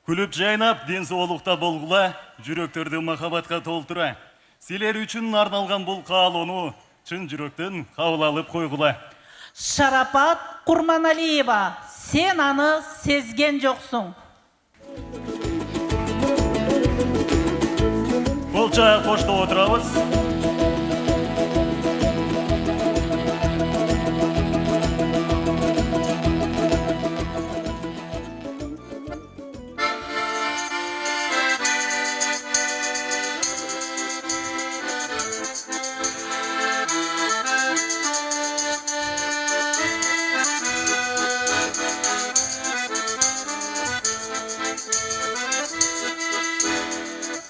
Күлүп жайнап, ден соолукта болгула, жүрөктөрдү махабатка толтура. Силер үчүн арналган бул каалоону чын жүрөктөн кабыл алып койгула. Шарапат Курманалиева, сен аны сезген жоксуң. Кол жаак коштоп отурабыз.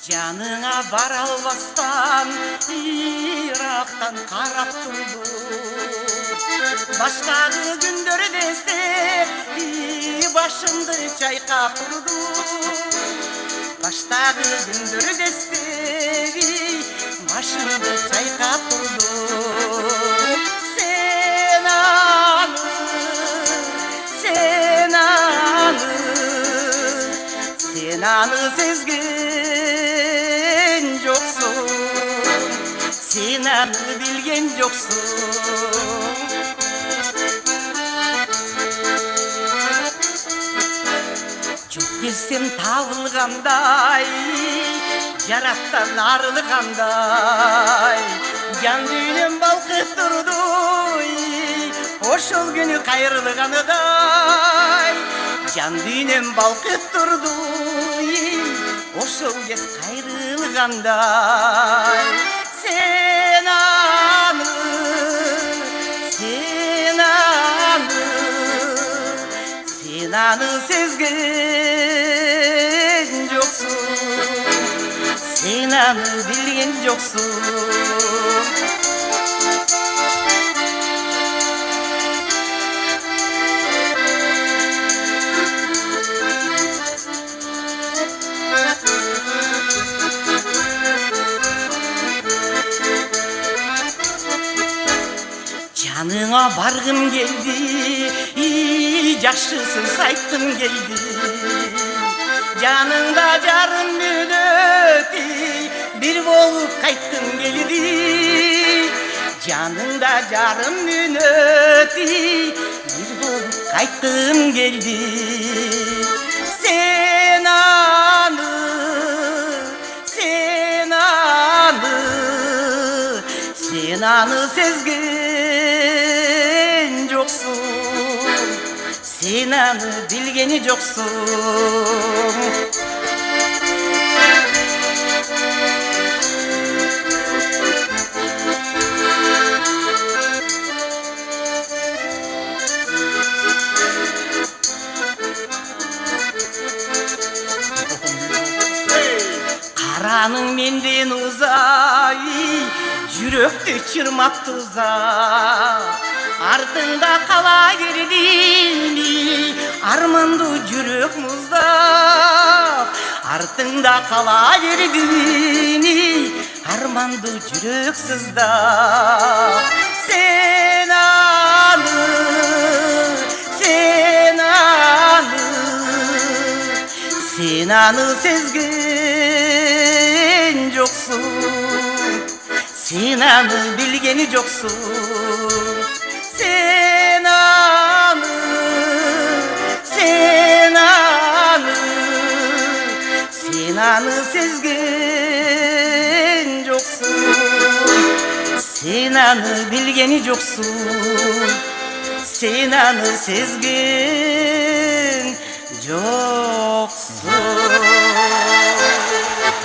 Жаныңа бара албастан Ирактан карап турду. Баштагы күндөр десте башымды чайкап турду. Баштагы күндөр десте башымды чайкап турду. Sen аны сезген жоксуң, сен аны билген жоксуң. Жок десем табылгандай, жараттан арылгандай, жан дүйнөм балкып турду, ошол күнү кайрылганыдай. Жан дүйнөм балкып турду, ошол кез кайрылгандай. Sen аны сезген жоксуң, сен аны билген жоксуң. Жаныңа баргым келди, жакшысын айткым келди. Жаныңда жарым мүнөт бир болуп кайткым келди. Жаныңда жарым мүнөт бир болуп кайткым келди. Sen аны сезген жоксуң, сен аны билген жоксуң. Караның менден узай, жүрөктү чырмап туза. Артыңда кала бердими, армандуу жүрөк муздап. Артыңда кала бердими, армандуу жүрөк сыздап. Sen аны сезген жоксуң, сен аны билген жоксуң. Sen аны сезген жоксуң, сен аны билген жоксуң. Sen аны сезген жоксуң.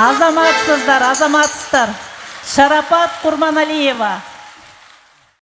Азаматсыздар, азаматсыздар. Шарапат Курманалиева.